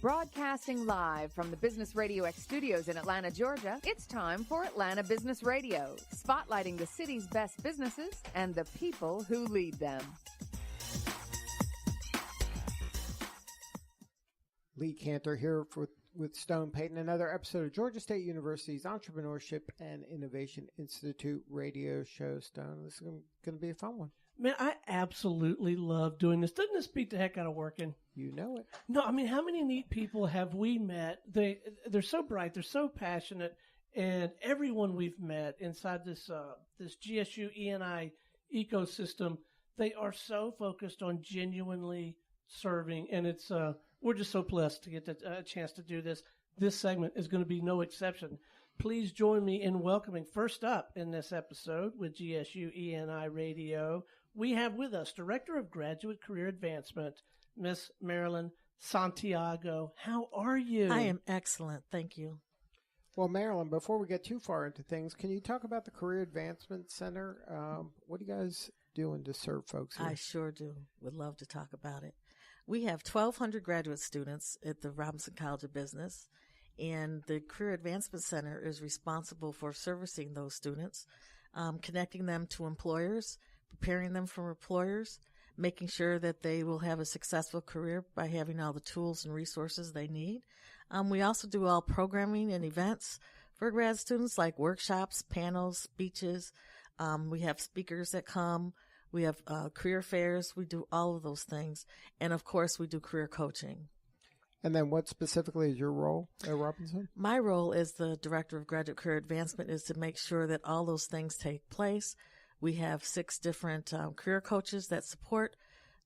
Broadcasting live from the Business Radio X studios in Atlanta, Georgia, it's time for Atlanta Business Radio, spotlighting the city's best businesses and the people who lead them. Lee Cantor here with Stone Payton, another episode of Georgia State University's Entrepreneurship and Innovation Institute radio show. Stone, this is going to be a fun one. Man, I absolutely love doing this. Doesn't this beat the heck out of working? You know it. No, I mean, how many neat people have we met? They're so bright, they're so passionate, and everyone we've met inside this GSU E&I ecosystem, they are so focused on genuinely serving, and it's we're just so blessed to get a chance to do this. This segment is going to be no exception. Please join me in welcoming, first up in this episode with GSU E&I Radio, we have with us Director of Graduate Career Advancement, Miss Marilyn Santiago. How are you? I am excellent. Thank you. Well, Marilyn, before we get too far into things, can you talk about the Career Advancement Center? What are you guys doing to serve folks here? I sure do. Would love to talk about it. We have 1,200 graduate students at the Robinson College of Business, and the Career Advancement Center is responsible for servicing those students, connecting them to employers, preparing them for employers, making sure that they will have a successful career by having all the tools and resources they need. We also do all programming and events for grad students, like workshops, panels, speeches. We have speakers that come. We have career fairs. We do all of those things. And, of course, we do career coaching. And then what specifically is your role at Robinson? My role as the Director of Graduate Career Advancement is to make sure that all those things take place. We have 6 different career coaches that support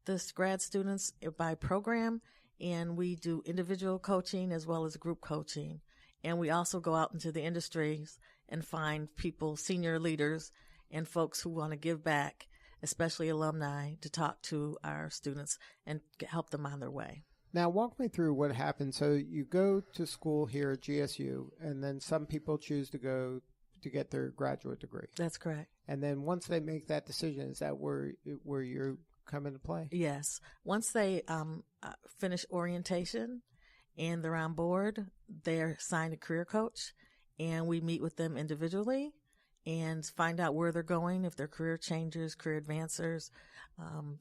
the grad students by program, and we do individual coaching as well as group coaching. And we also go out into the industries and find people, senior leaders, and folks who want to give back, especially alumni, to talk to our students and help them on their way. Now, walk me through what happens. So you go to school here at GSU, and then some people choose to go to get their graduate degree. That's correct. And then once they make that decision, is that where you come into play? Yes. Once they finish orientation and they're on board, they're assigned a career coach, and we meet with them individually and find out where they're going, if they're career changers, career advancers.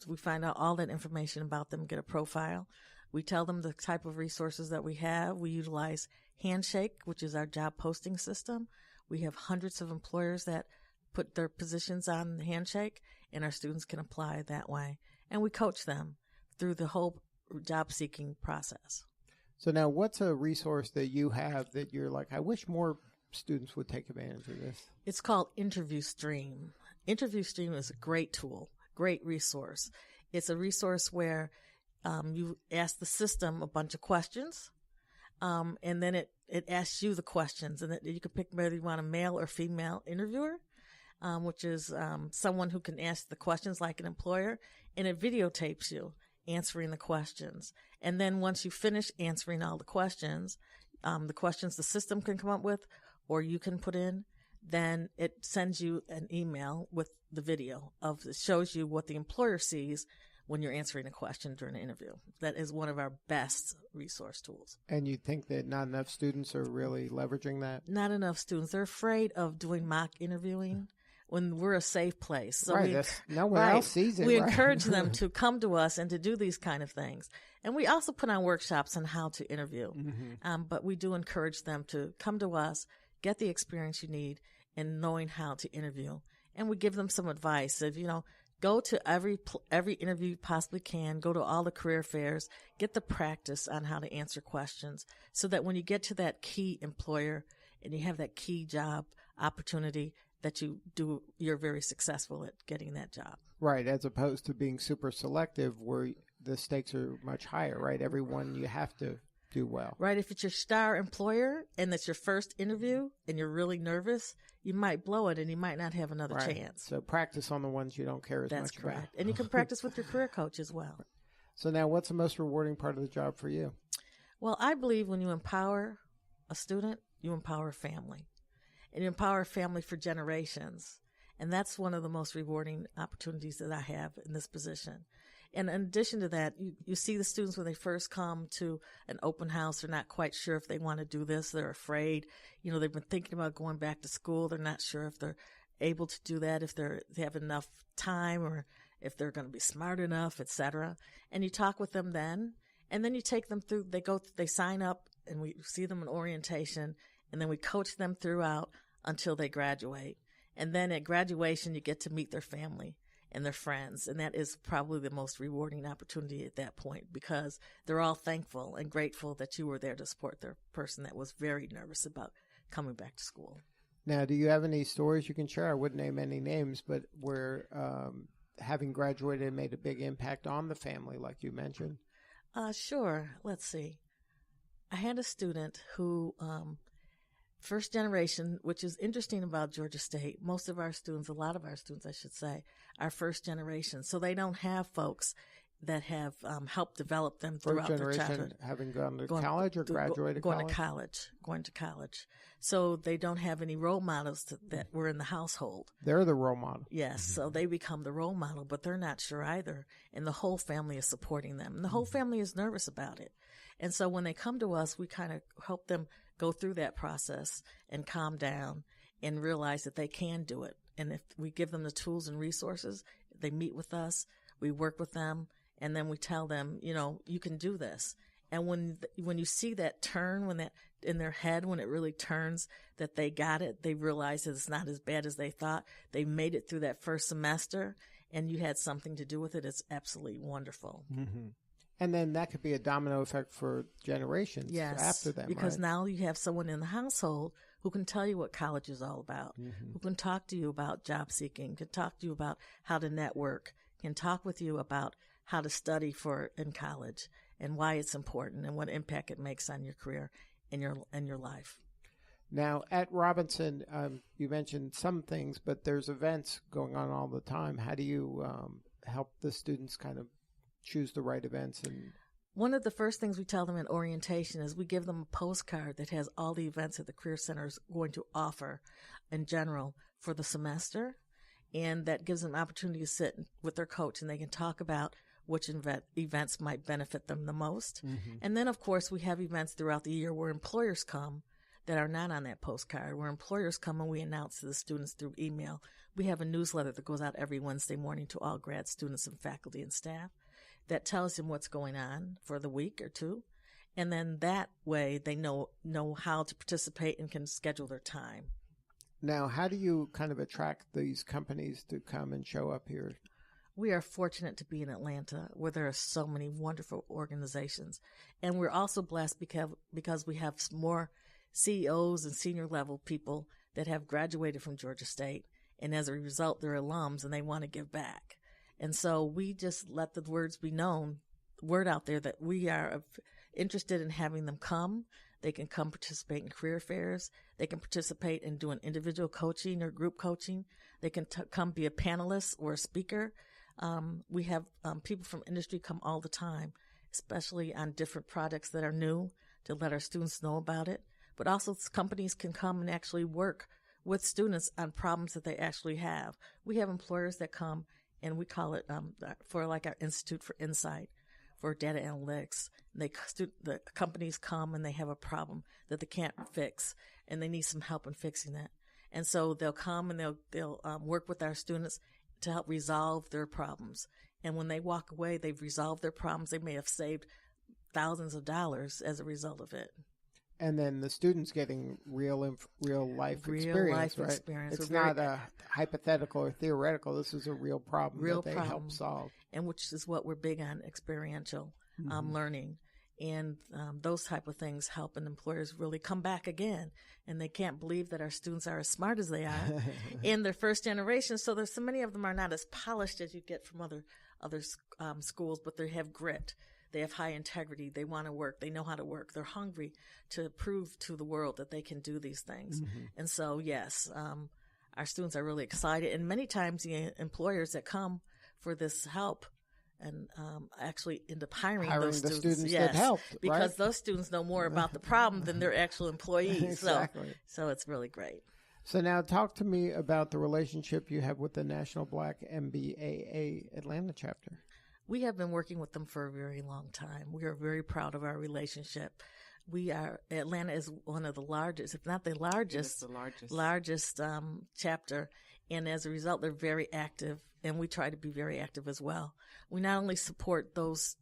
We find out all that information about them, get a profile. We tell them the type of resources that we have. We utilize Handshake, which is our job posting system. We have hundreds of employers that put their positions on Handshake, and our students can apply that way. And we coach them through the whole job seeking process. So now what's a resource that you have that you're like, I wish more students would take advantage of this? It's called Interview Stream. Interview Stream is a great tool, great resource. It's a resource where you ask the system a bunch of questions, and then it asks you the questions, and you can pick whether you want a male or female interviewer, which is someone who can ask the questions like an employer, and it videotapes you answering the questions. And then once you finish answering all the questions the system can come up with or you can put in, then it sends you an email with the video it shows you what the employer sees when you're answering a question during an interview. That is one of our best resource tools. And you think that not enough students are really leveraging that? Not enough students. They're afraid of doing mock interviewing when we're a safe place. So right. No one else sees it. We encourage them to come to us and to do these kind of things. And we also put on workshops on how to interview. Mm-hmm. But we do encourage them to come to us, get the experience you need in knowing how to interview. And we give them some advice of, go to every interview you possibly can, go to all the career fairs, get the practice on how to answer questions so that when you get to that key employer and you have that key job opportunity that you're very successful at getting that job. Right, as opposed to being super selective where the stakes are much higher, right? Everyone you have to do well. Right, if it's your star employer and that's your first interview and you're really nervous, you might blow it and you might not have another chance. So practice on the ones you don't care as much about. That's correct. And you can practice with your career coach as well. So now what's the most rewarding part of the job for you? Well, I believe when you empower a student, you empower a family. And you empower a family for generations. And that's one of the most rewarding opportunities that I have in this position. And in addition to that, you see the students when they first come to an open house, they're not quite sure if they want to do this. They're afraid. They've been thinking about going back to school. They're not sure if they're able to do that, if they have enough time, or if they're going to be smart enough, etc. And you talk with them then, and then you take them through. They sign up, and we see them in orientation, and then we coach them throughout until they graduate. And then at graduation, you get to meet their family and their friends. And that is probably the most rewarding opportunity at that point, because they're all thankful and grateful that you were there to support their person that was very nervous about coming back to school. Now, do you have any stories you can share? I wouldn't name any names, but where having graduated made a big impact on the family, like you mentioned? Sure. Let's see. I had a student who, first generation, which is interesting about Georgia State. Most of our students, a lot of our students, I should say, are first generation. So they don't have folks that have helped develop them throughout their childhood. Having gone to college or graduated college? Going to college. So they don't have any role models that were in the household. They're the role model. Yes, so they become the role model, but they're not sure either. And the whole family is supporting them. And the whole family is nervous about it. And so when they come to us, we kind of help them go through that process and calm down and realize that they can do it. And if we give them the tools and resources, they meet with us, we work with them, and then we tell them, you can do this. And when you see that turn, when that in their head, when it really turns that they got it, they realize that it's not as bad as they thought. They made it through that first semester, and you had something to do with it. It's absolutely wonderful. Mm-hmm. And then that could be a domino effect for generations after them, because right? now you have someone in the household who can tell you what college is all about, who can talk to you about job seeking, can talk to you about how to network, can talk with you about how to study in college and why it's important and what impact it makes on your career and your life. Now, at Robinson, you mentioned some things, but there's events going on all the time. How do you help the students kind of choose the right events? And one of the first things we tell them in orientation is we give them a postcard that has all the events that the Career Center is going to offer in general for the semester, and that gives them an opportunity to sit with their coach and they can talk about which events might benefit them the most. Mm-hmm. And then, of course, we have events throughout the year where employers come that are not on that postcard, where employers come and we announce to the students through email. We have a newsletter that goes out every Wednesday morning to all grad students and faculty and staff that tells them what's going on for the week or two. And then that way they know how to participate and can schedule their time. Now, how do you kind of attract these companies to come and show up here? We are fortunate to be in Atlanta, where there are so many wonderful organizations. And we're also blessed because we have more CEOs and senior level people that have graduated from Georgia State. And as a result, they're alums and they want to give back. And so we just let the word out there that we are interested in having them come. They can come participate in career fairs. They can participate in doing individual coaching or group coaching. They can come be a panelist or a speaker. We have people from industry come all the time, especially on different products that are new, to let our students know about it. But also companies can come and actually work with students on problems that they actually have. We have employers that come, and we call it for like our Institute for Insight, for data analytics. The companies come and they have a problem that they can't fix, and they need some help in fixing that. And so they'll come and they'll work with our students to help resolve their problems. And when they walk away, they've resolved their problems. They may have saved thousands of dollars as a result of it. And then the students getting real life experience, right? Experience. It's not a hypothetical or theoretical. This is a real problem that they help solve. And which is what we're big on, experiential learning. And those type of things help, and employers really come back again. And they can't believe that our students are as smart as they are in their first generation. So there's so many of them are not as polished as you get from other schools, but they have grit. They have high integrity. They want to work. They know how to work. They're hungry to prove to the world that they can do these things. Mm-hmm. And so, yes, our students are really excited. And many times the employers that come for this help and actually end up hiring those students that helped, because right? those students know more about the problem than their actual employees. Exactly. So it's really great. So now talk to me about the relationship you have with the National Black MBA Atlanta chapter. We have been working with them for a very long time. We are very proud of our relationship. Atlanta is one of the largest, if not the largest, chapter. And as a result, they're very active, and we try to be very active as well. We not only support those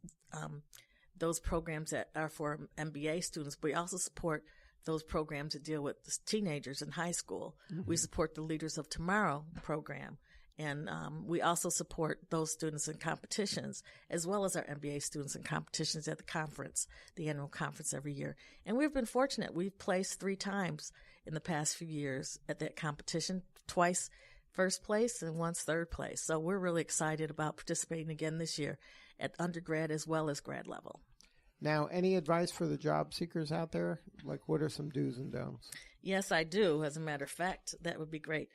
programs that are for MBA students, but we also support those programs that deal with teenagers in high school. Mm-hmm. We support the Leaders of Tomorrow program. And we also support those students in competitions, as well as our MBA students in competitions at the conference, the annual conference every year. And we've been fortunate. We've placed 3 times in the past few years at that competition, twice first place and once third place. So we're really excited about participating again this year at undergrad as well as grad level. Now, any advice for the job seekers out there? Like, what are some do's and don'ts? Yes, I do. As a matter of fact, that would be great.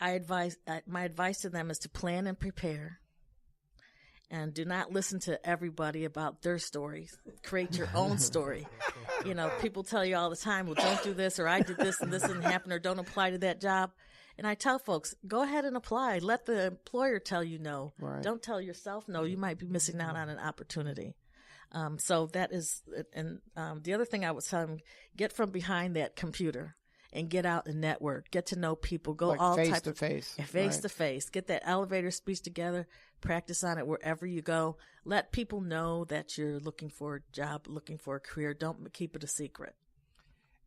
My advice to them is to plan and prepare, and do not listen to everybody about their stories. Create your own story. You know, people tell you all the time, well, don't do this, or I did this and this didn't happen, or don't apply to that job. And I tell folks, go ahead and apply. Let the employer tell you no. Right. Don't tell yourself no. You might be missing out on an opportunity. So that is, and the other thing I would tell them, get from behind that computer and get out and network. Get to know people. Go like all face to face. Face to face. Get that elevator speech together. Practice on it wherever you go. Let people know that you're looking for a job, looking for a career. Don't keep it a secret.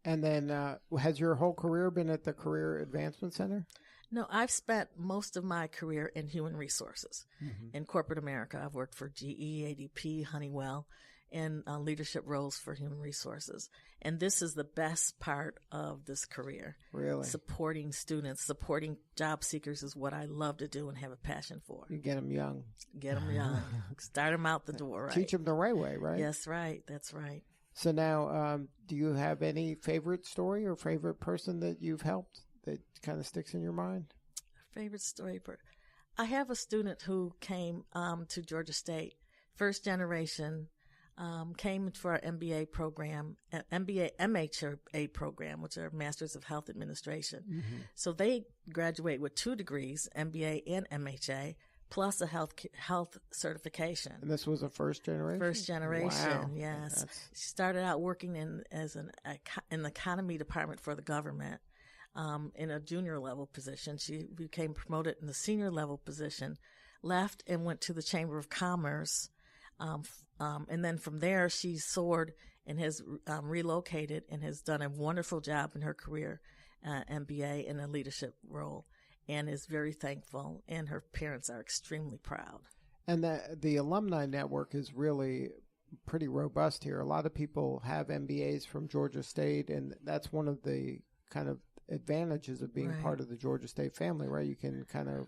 And then has your whole career been at the Career Advancement Center? No, I've spent most of my career in human resources. Mm-hmm. In corporate America. I've worked for GE, ADP, Honeywell, in leadership roles for human resources. And this is the best part of this career. Really? Supporting students, supporting job seekers is what I love to do and have a passion for. You get them young. Get them young. Start them out the door, right? Teach them the right way, right? Yes, right. That's right. So now, do you have any favorite story or favorite person that you've helped that kind of sticks in your mind? Favorite story? I have a student who came to Georgia State, first generation, came for our MBA program, MHA program, which are Masters of Health Administration. Mm-hmm. So they graduate with 2 degrees, MBA and MHA, plus a health certification. And this was a first generation? First generation, wow. Yes. She started out working in the economy department for the government. In a junior level position. She became promoted in the senior level position, left and went to the Chamber of Commerce. And then from there, she soared and has relocated and has done a wonderful job in her career, MBA in a leadership role, and is very thankful. And her parents are extremely proud. And the alumni network is really pretty robust here. A lot of people have MBAs from Georgia State, and that's one of the kind of advantages of being part of the Georgia State family, right? You can kind of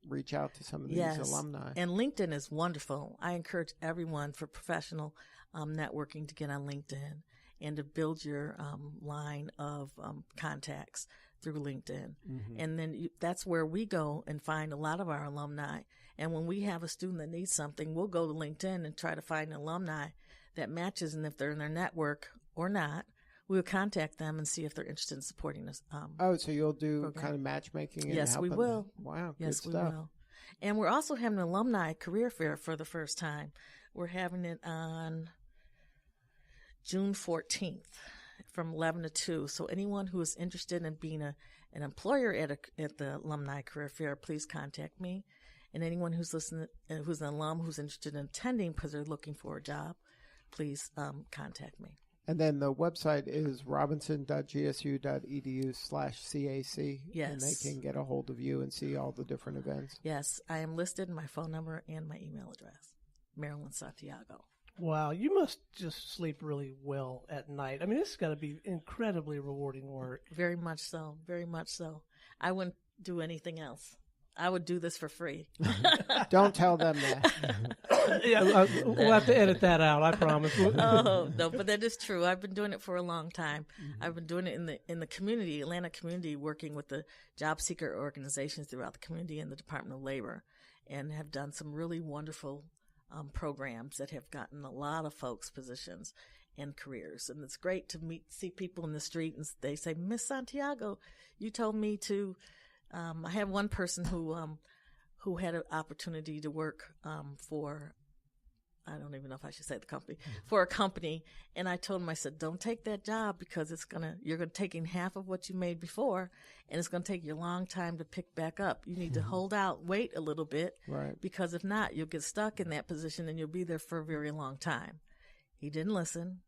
reach out to some of these alumni. And LinkedIn is wonderful. I encourage everyone for professional networking to get on LinkedIn and to build your line of contacts through LinkedIn. Mm-hmm. And then that's where we go and find a lot of our alumni. And when we have a student that needs something, we'll go to LinkedIn and try to find an alumni that matches. And if they're in their network or not, we'll contact them and see if they're interested in supporting us. So you'll do program. Kind of matchmaking? And yes, we will. Wow, yes, good stuff. We will. And we're also having an alumni career fair for the first time. We're having it on June 14th from 11 to 2. So anyone who is interested in being an employer at the alumni career fair, please contact me. And anyone who's listening, who's an alum who's interested in attending because they're looking for a job, please contact me. And then the website is robinson.gsu.edu/CAC. Yes. And they can get a hold of you and see all the different events. Yes. I am listed, my phone number and my email address. Marilyn Santiago. Wow. You must just sleep really well at night. I mean, this has got to be incredibly rewarding work. Very much so. Very much so. I wouldn't do anything else. I would do this for free. Don't tell them that. Yeah, we'll have to edit that out, I promise. Oh, no, but that is true. I've been doing it for a long time. Mm-hmm. I've been doing it in the community, Atlanta community, working with the job seeker organizations throughout the community and the Department of Labor, and have done some really wonderful programs that have gotten a lot of folks positions and careers. And it's great to see people in the street and they say, Miss Santiago, you told me to... I have one person who had an opportunity to work for I don't even know if I should say the company, for a company. And I told him, I said, don't take that job because you're going to taking half of what you made before, and it's going to take you a long time to pick back up. You need to hold out, wait a little bit, right? Because if not, you'll get stuck in that position and you'll be there for a very long time. He didn't listen.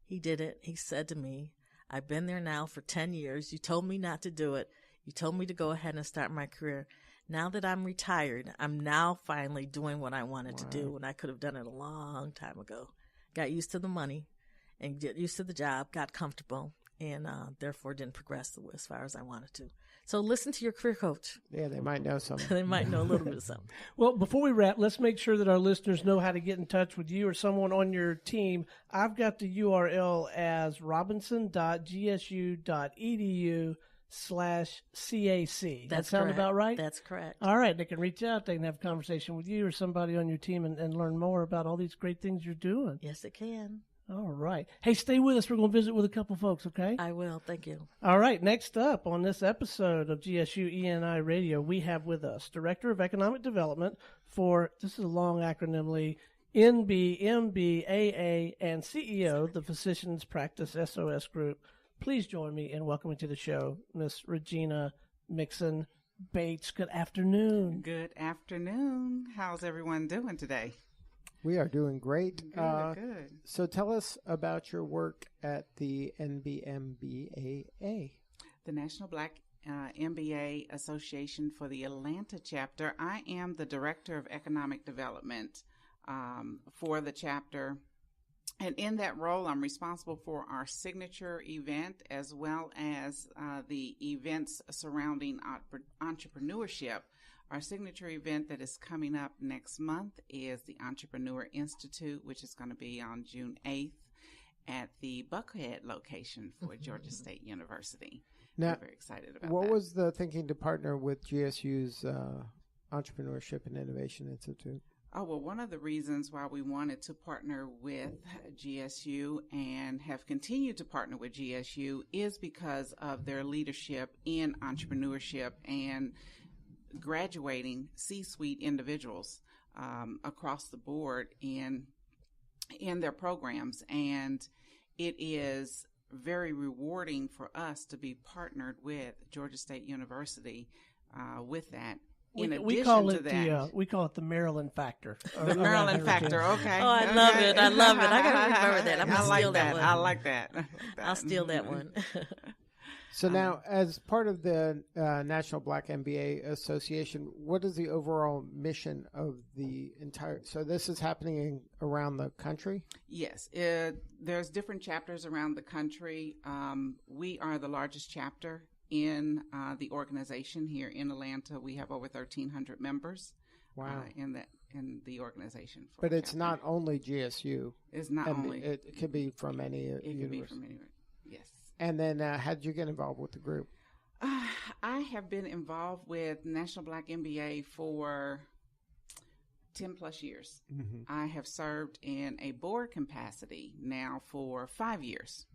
He did it. He said to me, I've been there now for 10 years. You told me not to do it. You told me to go ahead and start my career. Now that I'm retired, I'm now finally doing what I wanted to do, and I could have done it a long time ago. Got used to the money and get used to the job, got comfortable, and therefore didn't progress as far as I wanted to. So listen to your career coach. Yeah, they might know something. They might know a little bit of something. Well, before we wrap, let's make sure that our listeners know how to get in touch with you or someone on your team. I've got the URL as robinson.gsu.edu/CAC. That sound about right? That's correct. All right. They can reach out. They can have a conversation with you or somebody on your team and learn more about all these great things you're doing. Yes, it can. All right. Hey, stay with us. We're going to visit with a couple folks, okay? I will. Thank you. All right. Next up on this episode of GSU ENI Radio, we have with us Director of Economic Development for, this is a long acronym, Lee, NBMBAA, and CEO of the Physicians Practice SOS Group. Please join me in welcoming to the show Miss Regina Mixon Bates. Good afternoon. Good afternoon. How's everyone doing today? We are doing great. Good. So tell us about your work at the NBMBAA. The National Black MBA Association for the Atlanta chapter. I am the Director of Economic Development for the chapter. And in that role, I'm responsible for our signature event as well as the events surrounding entrepreneurship. Our signature event that is coming up next month is the Entrepreneur Institute, which is going to be on June 8th at the Buckhead location for Georgia State University. Now, I'm very excited about that. What was the thinking to partner with GSU's Entrepreneurship and Innovation Institute? Oh, well, one of the reasons why we wanted to partner with GSU and have continued to partner with GSU is because of their leadership in entrepreneurship and graduating C-suite individuals across the board in their programs. And it is very rewarding for us to be partnered with Georgia State University with that. We call it the Maryland factor. The Maryland factor, okay. Oh, I love it. I love it. I got to remember that. I'm going to steal that one. I like that. I'll steal that one. So now, as part of the National Black MBA Association, what is the overall mission of the entire? So this is happening around the country? Yes. There's different chapters around the country. We are the largest chapter in the organization here in Atlanta. We have over 1,300 members. Wow. In the organization. But it's not only GSU. It's not only. It could be from any university. It could be from anywhere. Yes. And then how did you get involved with the group? I have been involved with National Black MBA for 10 plus years. Mm-hmm. I have served in a board capacity now for 5 years.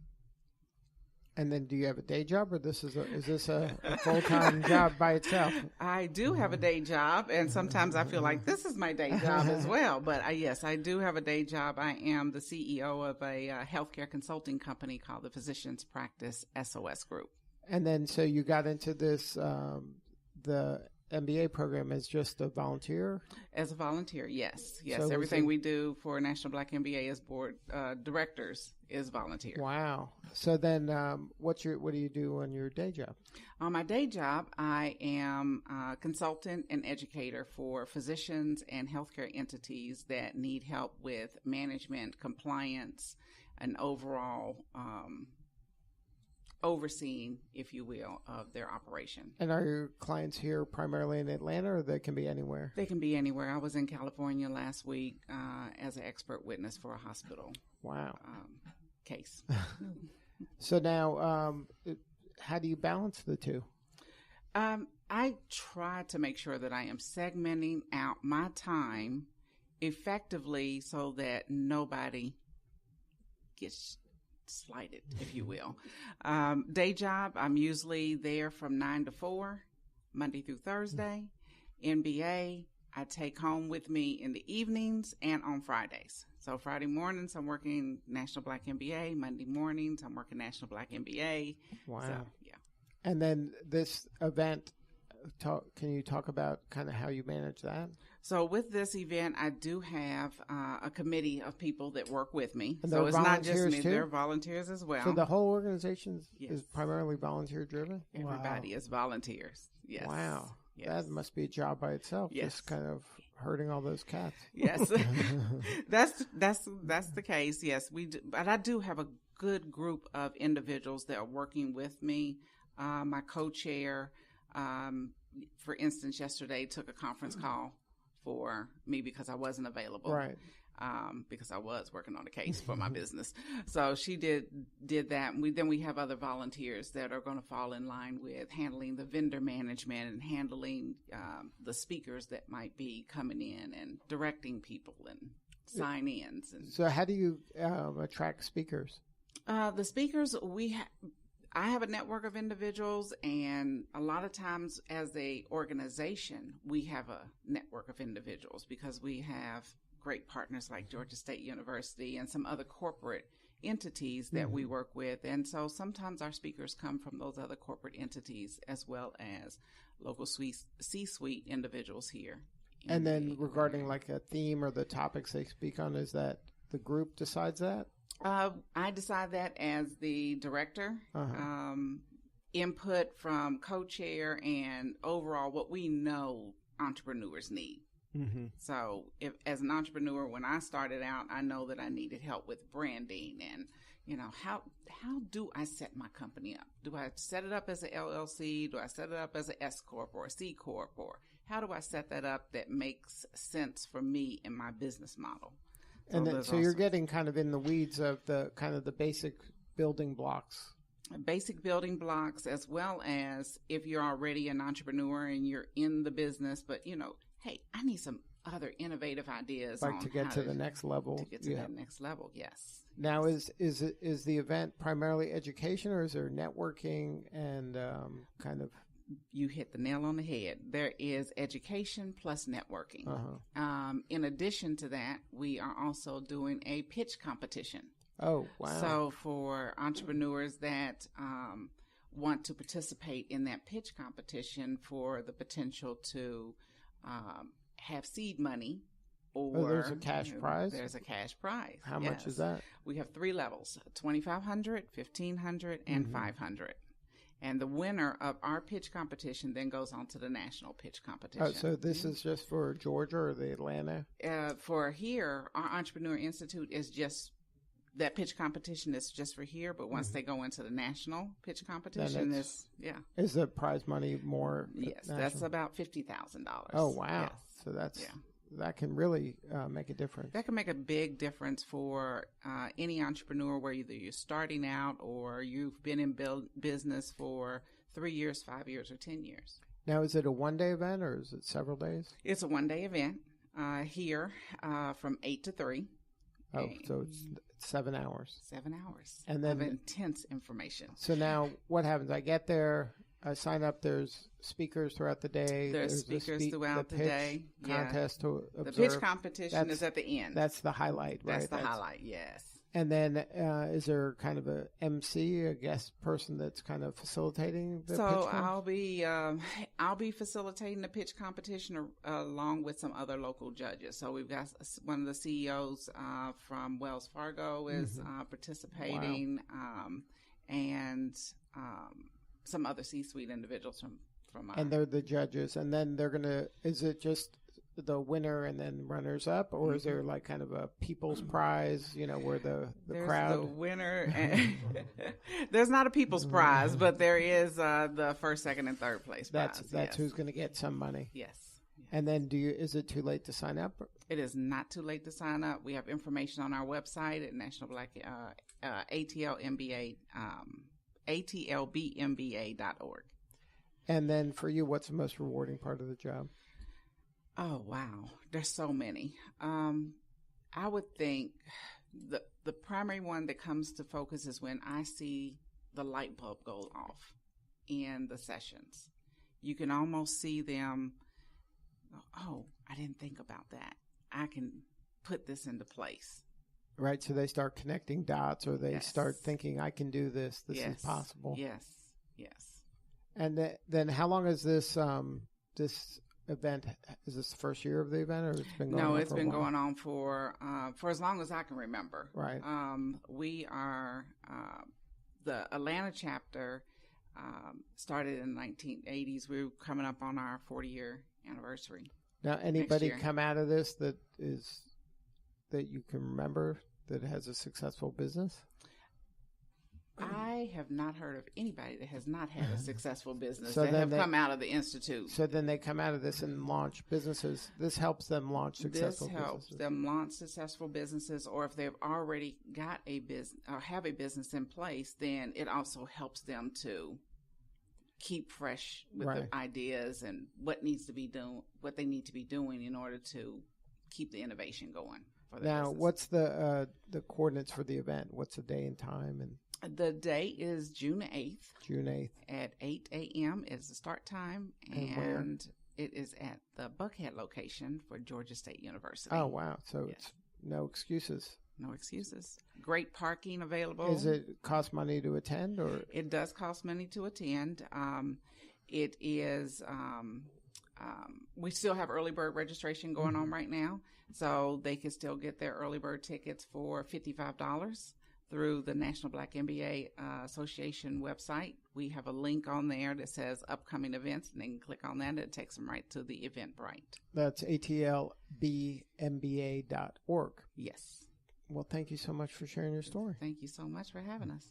And then do you have a day job, or is this a full-time job by itself? I do have a day job, and sometimes I feel like this is my day job as well. But yes, I do have a day job. I am the CEO of a healthcare consulting company called the Physicians Practice SOS Group. And then so you got into this, the MBA program as just a volunteer? As a volunteer, yes. So everything we do for National Black MBA as board directors is volunteer. Wow. So then what do you do on your day job? On my day job, I am a consultant and educator for physicians and healthcare entities that need help with management, compliance, and overall overseeing, if you will, of their operation. And are your clients here primarily in Atlanta, or they can be anywhere? They can be anywhere. I was in California last week as an expert witness for a hospital. Wow. Case. So now, how do you balance the two? I try to make sure that I am segmenting out my time effectively so that nobody gets slighted, if you will. Day job, I'm usually there from 9 to 4, Monday through Thursday. NBA, I take home with me in the evenings and on Fridays. So Friday mornings, I'm working National Black MBA. Monday mornings, I'm working National Black MBA. Wow. So, yeah. And then this event, can you talk about kind of how you manage that? So with this event, I do have a committee of people that work with me. And so it's not just me; too? they're volunteers as well. So the whole organization Yes. is primarily volunteer driven? Everybody is volunteers. Yes. Wow. Yes. That must be a job by itself. Yes. Just kind of herding all those cats. Yes. that's the case. Yes, we do. But I do have a good group of individuals that are working with me. My co-chair, for instance, yesterday took a conference call for me because I wasn't available. Right. Because I was working on a case for my business. So she did that. And then we have other volunteers that are going to fall in line with handling the vendor management and handling the speakers that might be coming in and directing people and sign-ins. And so how do you attract speakers? the speakers, I have a network of individuals, and a lot of times as a organization, we have a network of individuals because we have great partners like Georgia State University and some other corporate entities that we work with. And so sometimes our speakers come from those other corporate entities as well as local C-suite individuals here. And then regarding like a theme or the topics they speak on, is that the group decides that? I decide that as the director. Input from co-chair and overall what we know entrepreneurs need. Mm-hmm. So if as an entrepreneur, when I started out, I know that I needed help with branding and, how do I set my company up? Do I set it up as an LLC? Do I set it up as an S Corp or a C Corp? Or how do I set that up that makes sense for me in my business model? And then, so you're getting kind of in the weeds of the kind of the basic building blocks. Basic building blocks, as well as if you're already an entrepreneur and you're in the business, but hey, I need some other innovative ideas, like to get to the next level. To get to that next level, yes. Now, is the event primarily education, or is there networking and kind of? You hit the nail on the head. There is education plus networking. In addition to that, we are also doing a pitch competition. Oh, wow. So for entrepreneurs that want to participate in that pitch competition for the potential to have seed money, or there's a cash prize? There's a cash prize. How much is that? We have 3 levels, $2,500, $1,500, and $500. And the winner of our pitch competition then goes on to the national pitch competition. Oh, so this is just for Georgia or the Atlanta? For here, our Entrepreneur Institute is just, that pitch competition is just for here, but once they go into the national pitch competition, is the prize money more? Yes, national? That's about $50,000. Oh, wow. Yes. So that can really make a difference. That can make a big difference for any entrepreneur, where either you're starting out or you've been in business for 3 years, 5 years, or 10 years. Now, is it a one-day event or is it several days? It's a one-day event here from 8 to 3. Oh, so it's 7 hours. 7 hours and then of intense information. So now what happens? I get there, I sign up, there's speakers throughout the day. There's speakers throughout the day. Contest to observe. The pitch competition is at the end. That's the highlight, right? That's the highlight, yes. And then is there kind of a MC, a guest person that's kind of facilitating the pitch? So I'll be facilitating the pitch competition along with some other local judges. So we've got one of the CEOs from Wells Fargo is participating, and some other C-suite individuals from and they're the judges, and then they're gonna. Is it just the winner and then runners up, or is there like kind of a people's prize, where there's crowd? The winner. And there's not a people's prize, but there is the first, second, and third place prize. That's who's going to get some money. Yes. And then is it too late to sign up? It is not too late to sign up. We have information on our website at National Black atlbmba.org. And then for you, what's the most rewarding part of the job? Oh, wow. There's so many. I would think the primary one that comes to focus is when I see the light bulb go off in the sessions. You can almost see them oh, I didn't think about that. I can put this into place. Right, so they start connecting dots, or they Yes. start thinking, I can do this. This Yes. is possible. Yes. And then how long is this this event? Is this the first year of the event, or it's been going on? No, it's for a been while? going on for as long as I can remember. Right. We are the Atlanta chapter started in the 1980s. We're coming up on our 40-year anniversary. Now, anybody year. come out of this that you can remember that has a successful business? I have not heard of anybody that has not had a successful business So that then have they- come out of the institute. So then they come out of this and launch businesses. This helps them launch successful This helps businesses. them launch successful businesses, or if they've already got a business or have a business in place, then it also helps them to keep fresh with Right. the ideas and what they need to be doing in order to keep the innovation going for the Now, business. what's the coordinates for the event? What's the day and time? And The date is June 8th June 8th. at 8 a.m. is the start time, And where? and it is at the Buckhead location for Georgia State University. Oh, wow. So Yes. it's no excuses. No excuses. Great parking available. Is it cost money to attend, or? It does cost money to attend. It is, we still have early bird registration going on right now. So they can still get their early bird tickets for $55 through the National Black MBA Association website. We have a link on there that says upcoming events, and they can click on that, and it takes them right to the Eventbrite. That's atlbmba.org. Yes. Well, thank you so much for sharing your story. Thank you so much for having us.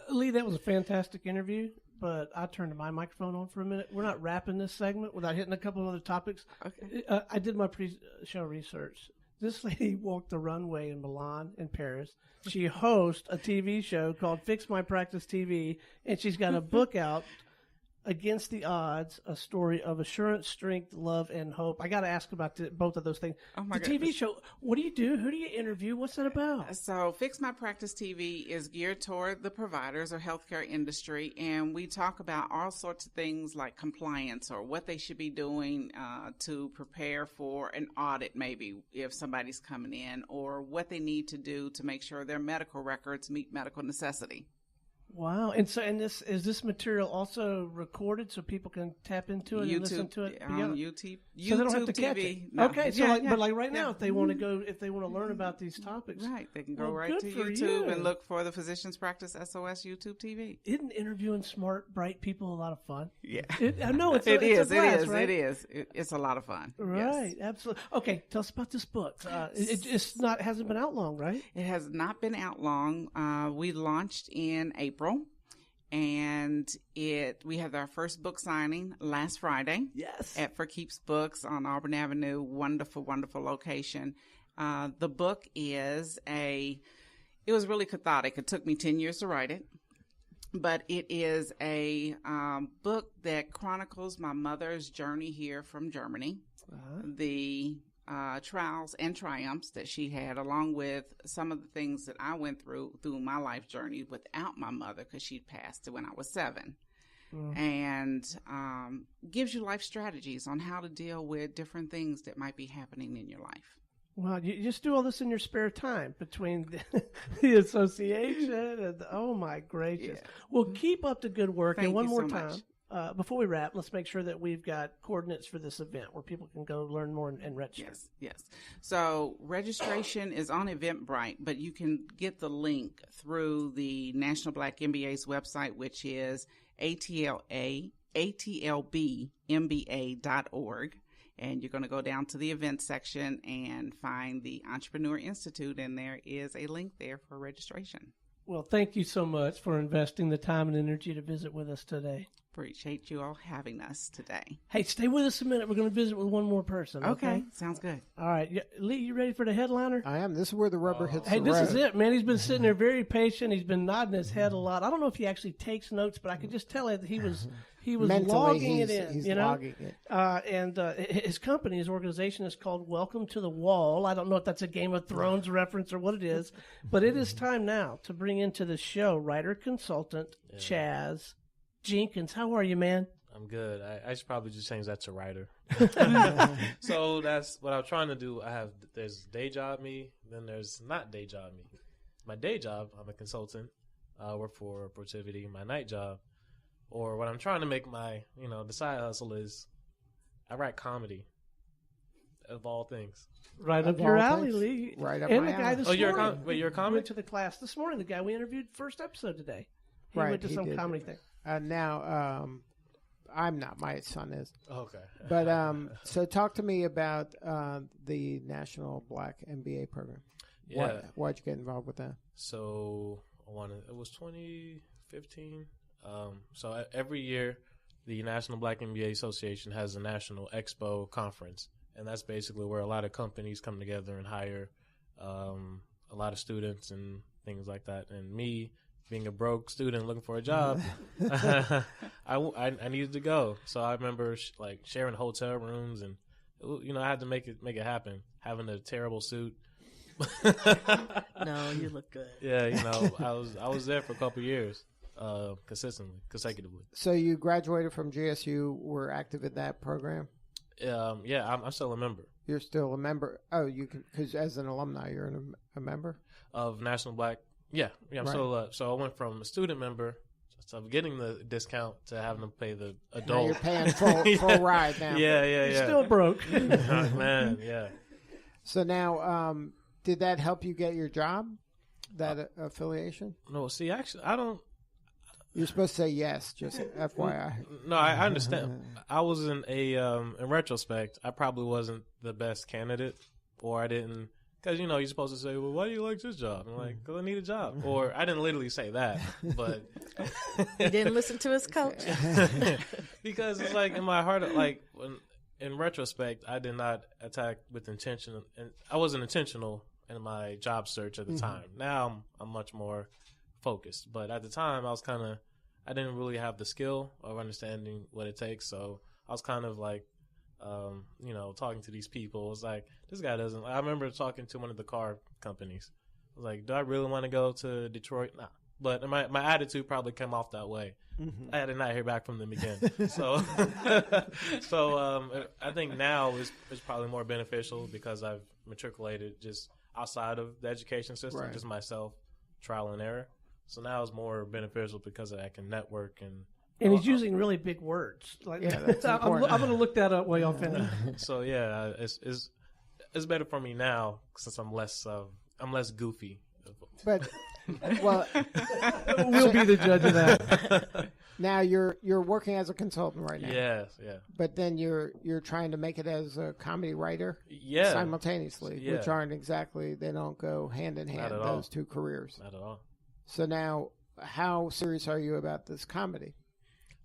Lee, that was a fantastic interview, but I turned my microphone on for a minute. We're not wrapping this segment without hitting a couple of other topics. Okay. I did my pre-show research. This lady walked the runway in Milan and Paris. She hosts a TV show called Fix My Practice TV, and she's got a book out, Against the Odds, a story of assurance, strength, love, and hope. I got to ask about both of those things. Oh my the TV goodness. show, what do you do? Who do you interview? What's that about? So Fix My Practice TV is geared toward the providers or healthcare industry, and we talk about all sorts of things like compliance or what they should be doing to prepare for an audit, maybe if somebody's coming in, or what they need to do to make sure their medical records meet medical necessity. Wow. And so, is this material also recorded so people can tap into it and listen to it? On YouTube, So they don't have to TV. catch it. No. Okay, so Yeah, but like right now, yeah. if they want to learn about these topics, Right, they can go Well, right good to for YouTube you. and look for the Physicians Practice SOS YouTube TV. Isn't interviewing smart, bright people a lot of fun? Yeah, I know it's it it's is. a blast, right? It is. It's a lot of fun. Right, Yes. absolutely. Okay, tell us about this book. It hasn't been out long, right? It has not been out long. We launched in April, and we had our first book signing last Friday. Yes. At For Keeps Books on Auburn Avenue. Wonderful, wonderful location. The book it was really cathartic. It took me 10 years to write it, but it is a book that chronicles my mother's journey here from Germany, the trials and triumphs that she had, along with some of the things that I went through my life journey without my mother, because she'd passed when I was 7. And gives you life strategies on how to deal with different things that might be happening in your life. Well, you just do all this in your spare time between the association and oh my gracious. Yeah. Well, keep up the good work. Thank and one you more so time, much. before we wrap, let's make sure that we've got coordinates for this event where people can go learn more and register. Yes. So registration is on Eventbrite, but you can get the link through the National Black MBA's website, which is atlbmba.org. And you're going to go down to the event section and find the Entrepreneur Institute, and there is a link there for registration. Well, thank you so much for investing the time and energy to visit with us today. Appreciate you all having us today. Hey, stay with us a minute. We're going to visit with one more person. Okay. Sounds good. All right. Lee, you ready for the headliner? I am. This is where the rubber hits Hey, the this road. is it, man. He's been sitting there very patient. He's been nodding his head a lot. I don't know if he actually takes notes, but I could just tell that he was Mentally, logging it in. he's you know? logging it. And his company, his organization is called Welcome to the Wall. I don't know if that's a Game of Thrones reference or what it is, but it is time now to bring into the show writer consultant Chaz Jenkins. How are you, man? I'm good. I should probably just change that to writer. So that's what I'm trying to do. There's day job me, then there's not day job me. My day job, I'm a consultant. I work for Protivity. My night job, or what I'm trying to make my, the side hustle is I write comedy, of all things. Right Of up your all alley, things. Lee. Right up and my the guy alley. this Oh, you're a morning. you're a comic? Went to the class this morning. The guy we interviewed first episode today. He Right, went to he some did. comedy thing. Now, I'm not. My son is. Okay. But so talk to me about the National Black MBA program. Yeah. Why'd you get involved with that? So it was 2015. So every year, the National Black MBA Association has a national expo conference, and that's basically where a lot of companies come together and hire a lot of students and things like that. And me, being a broke student looking for a job, I needed to go. So I remember sharing hotel rooms, and I had to make it happen. Having a terrible suit. No, you look good. Yeah, I was there for a couple of years, consecutively. So you graduated from GSU. Were active in that program. Yeah, I'm still a member You're still a member. Oh, because as an alumni, you're a member of National Black. Yeah, I'm Right. still. So I went from a student member, so I'm getting the discount, to having to pay the Now adult. you're paying full ride now. Yeah. You're still broke. Man, yeah. So now, did that help you get your job? That affiliation? No, see, actually, I don't. You're supposed to say yes. Just FYI. No, I understand. I was in retrospect, I probably wasn't the best candidate, or I didn't, because you're supposed to say, well, why do you like this job? I'm like, because I need a job. Or I didn't literally say that, but You didn't listen to his coach. because it's in my heart, in retrospect, I did not attack with intention, and I wasn't intentional in my job search at the time. Now I'm much more focused, but at the time I didn't really have the skill of understanding what it takes. So I was kind of talking to these people. It was like, this guy doesn't. I remember talking to one of the car companies. I was like, do I really want to go to Detroit? Nah. But my attitude probably came off that way. I did not hear back from them again. So, I think now is probably more beneficial because I've matriculated just outside of the education system, Right. just myself, trial and error. So now it's more beneficial because I can network and. And he's using really big words. That's I'm important. going to look that up while y'all finish. So yeah, it's better for me now since I'm less goofy. But well, We'll be the judge of that. now you're working as a consultant right now. Yes, yeah. But then you're trying to make it as a comedy writer Yeah. simultaneously, Yeah. which aren't exactly, they don't go hand in hand, at all. those two careers. Not at all. So now, how serious are you about this comedy?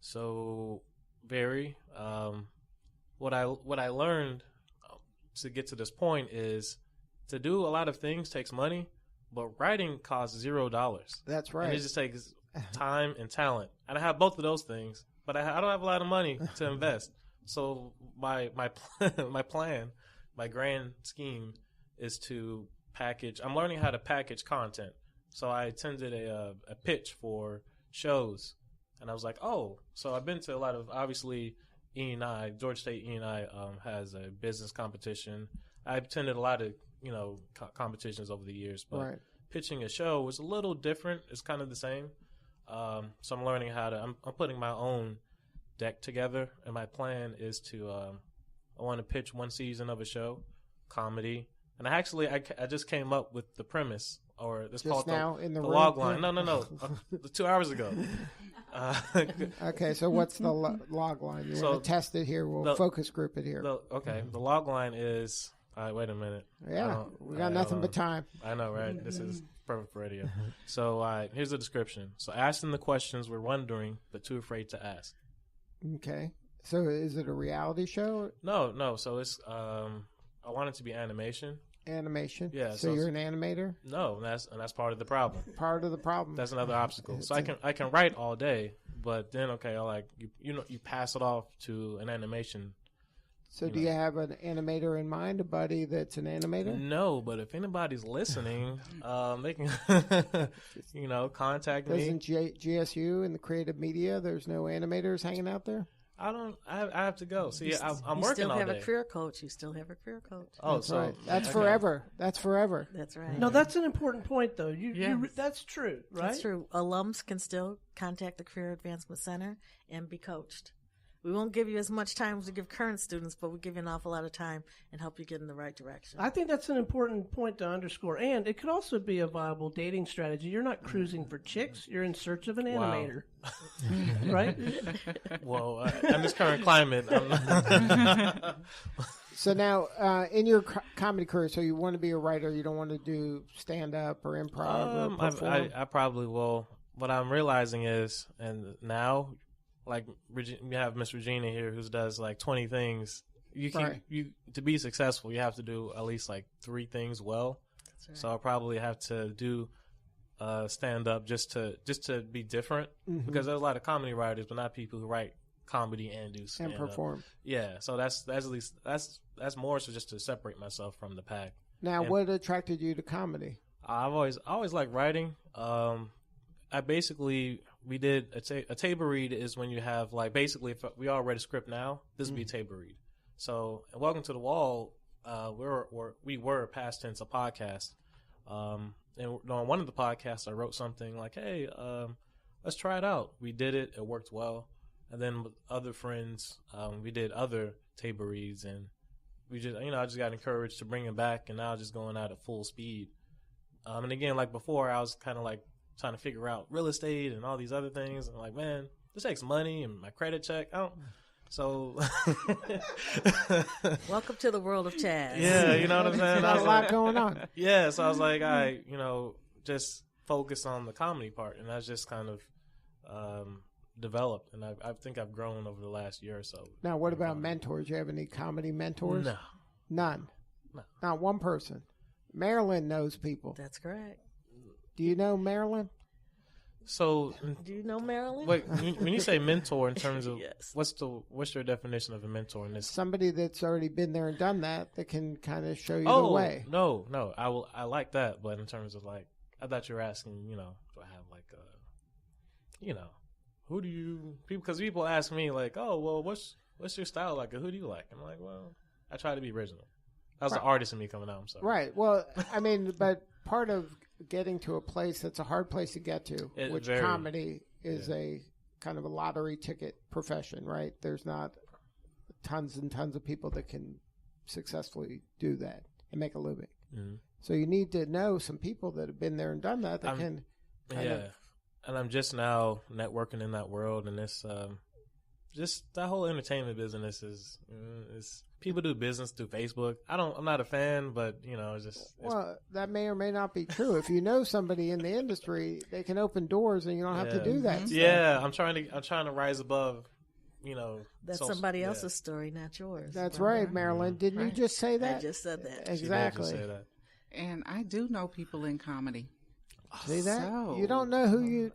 So very. What I learned to get to this point is to do a lot of things takes money, but writing costs $0. That's And right. it just takes time and talent. And I have both of those things, but I don't have a lot of money to invest. So my plan, my grand scheme is to package. I'm learning how to package content. So I attended a pitch for shows, and I was like, oh, so I've been to a lot of, obviously, E&I, Georgia State E&I has a business competition. I attended a lot of, competitions over the years, but Right. pitching a show was a little different. It's kind of the same. So I'm learning how to, I'm putting my own deck together, and my plan is to, I want to pitch one season of a show, comedy. And I just came up with the premise, or it's Just called now in the the room? log line. No. 2 hours ago. Okay, so what's the log line? You So want to test it here? We'll the- focus group it here. The log line is, all right, wait a minute. Yeah, we got nothing but time. I know, right? This is perfect for radio. So here's the description. So asking the questions we're wondering, but too afraid to ask. Okay. So is it a reality show? No. So it's, I want it to be animation. Animation? Yeah, So so you're an animator? No, and that's part of the problem. Part of the problem. That's another obstacle. So I can write all day, but then you pass it off to an animation. So do you have an animator in mind, a buddy that's an animator? No, but if anybody's listening, they can contact me. Doesn't GSU in the creative media, there's no animators hanging out there? I have to go. See, I'm working all day. You still have a career coach. You still have a career coach. Oh, that's so right. That's okay. forever. That's forever. That's right. No, that's an important point, though. That's true, right? That's true. Alums can still contact the Career Advancement Center and be coached. We won't give you as much time as we give current students, but we give you an awful lot of time and help you get in the right direction. I think that's an important point to underscore. And it could also be a viable dating strategy. You're not cruising for chicks. You're in search of an animator. Right? Well, in this current climate, I'm not. So now, in your comedy career, so you want to be a writer, you don't want to do stand-up or improv or perform? I probably will. What I'm realizing is, and now, like you have Miss Regina here who does like 20 things. To be successful, you have to do at least like 3 things well. That's right. So I'll probably have to do stand up just to be different, because there's a lot of comedy writers, but not people who write comedy and do stand up and perform. Yeah, so that's at least that's more so just to separate myself from the pack. Now, what attracted you to comedy? I've always liked writing. We did a table read is when you have like basically if we all read a script now, this would be a table read. So Welcome to the Wall, we were past tense a podcast, and on one of the podcasts I wrote something like, hey, let's try it out. We did it worked well, and then with other friends we did other table reads, and we just I just got encouraged to bring it back, and now just going out at full speed. And again, like before, I was kind of like trying to figure out real estate and all these other things. I'm like, man, this takes money and my credit check. So welcome to the world of Chaz. Yeah, you know what I'm saying? There's a lot going on. Yeah, so I was like, just focus on the comedy part, and that's just kind of developed, and I think I've grown over the last year or so. Now, what about mentors? You have any comedy mentors? No. None? No. Not one person? Marilyn knows people. That's correct. Do you know Marilyn? So, do you know Marilyn? Wait, when you say mentor, in terms of yes. what's your definition of a mentor in this? Somebody that's already been there and done that can kind of show you the way. No, I like that, but in terms of like, I thought you were asking, do I have like who do you because people ask me like, oh, well, what's your style like, or who do you like? I'm like, well, I try to be original. That was the artist in me coming out. I'm sorry. Right. Well, I mean, but part of getting to a place that's a hard place to get to, comedy is a kind of a lottery ticket profession, right? There's not tons and tons of people that can successfully do that and make a living. Mm-hmm. So you need to know some people that have been there and done that can. And I'm just now networking in that world, and it's just that whole entertainment business is people do business through Facebook. I'm not a fan, but well, that may or may not be true. If you know somebody in the industry, they can open doors, and you don't have to do that. Yeah, I'm trying to rise above. That's somebody else's story, not yours. That's right, Marilyn. Didn't you just say that? I just said that. Exactly. She did just say that. And I do know people in comedy. See that? You don't know who you.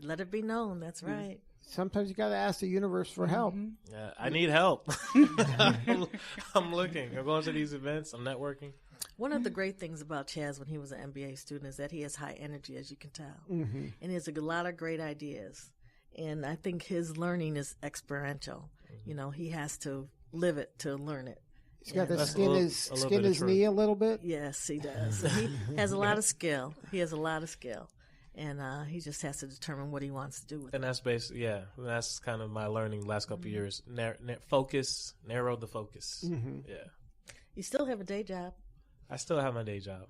Let it be known. That's right. Sometimes you got to ask the universe for help. Yeah, I need help. I'm looking. I'm going to these events. I'm networking. One of the great things about Chaz when he was an MBA student is that he has high energy, as you can tell. Mm-hmm. And he has a lot of great ideas. And I think his learning is experiential. Mm-hmm. He has to live it to learn it. He's got to skin his knee a little bit? Yes, he does. So he has a lot of skill. And he just has to determine what he wants to do with it. And that's basically, that's kind of my learning the last couple of years. Narrow the focus. Mm-hmm. Yeah. You still have a day job. I still have my day job.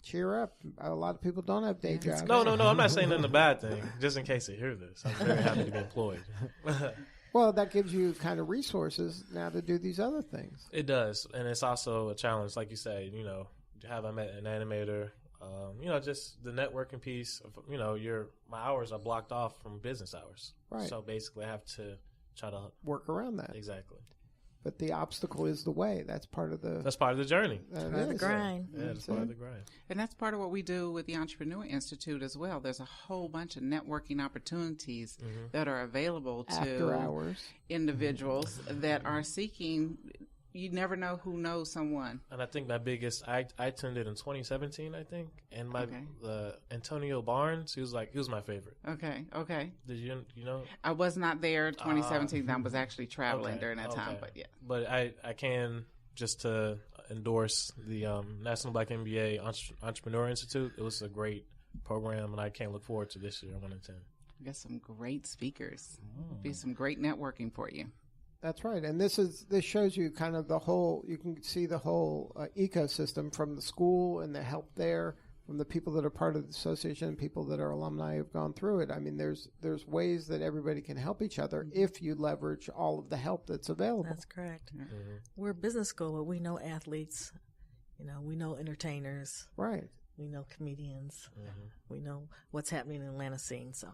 Cheer up. A lot of people don't have day jobs. No. I'm not saying nothing a bad thing, just in case they hear this. I'm very happy to be employed. Well, that gives you kind of resources now to do these other things. It does. And it's also a challenge, like you say, to have an animator. Just the networking piece of, my hours are blocked off from business hours. Right. So basically I have to try to work around that. Exactly. But the obstacle is the way. That's part of the journey. That's part of the grind. Yeah, that's part of the grind. And that's part of what we do with the Entrepreneur Institute as well. There's a whole bunch of networking opportunities that are available to after hours individuals that are seeking you never know who knows someone. And I think my biggest, I attended in 2017, I think, and the Antonio Barnes, he was my favorite. Okay. Did you know? I was not there 2017. I was actually traveling during that time, but yeah. But I can, just to endorse the National Black MBA Entrepreneur Institute. It was a great program, and I can't look forward to this year. I'm going to attend. We got some great speakers. Be some great networking for you. That's right, and this shows you kind of the whole. You can see the whole ecosystem from the school and the help there, from the people that are part of the association, and people that are alumni who've gone through it. I mean, there's ways that everybody can help each other if you leverage all of the help that's available. That's correct. Mm-hmm. We're a business school, but we know athletes. We know entertainers. Right. We know comedians. Mm-hmm. We know what's happening in the Atlanta scene. So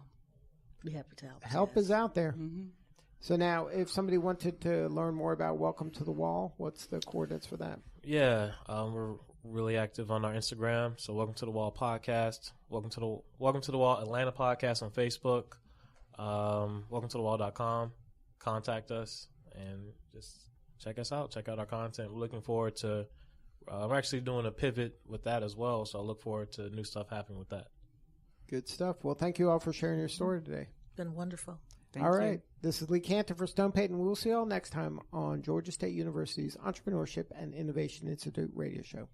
we're happy to help. Help is out there. Mm-hmm. So now, if somebody wanted to learn more about Welcome to the Wall, what's the coordinates for that? Yeah, we're really active on our Instagram. So Welcome to the Wall podcast, Welcome to the Wall Atlanta podcast on Facebook, welcometothe.wall.com. Contact us and just check us out. Check out our content. We're looking forward to. I'm actually doing a pivot with that as well, so I look forward to new stuff happening with that. Good stuff. Well, thank you all for sharing your story today. Been wonderful. All right. This is Lee Cantor for Stone Payton. We'll see you all next time on Georgia State University's Entrepreneurship and Innovation Institute radio show.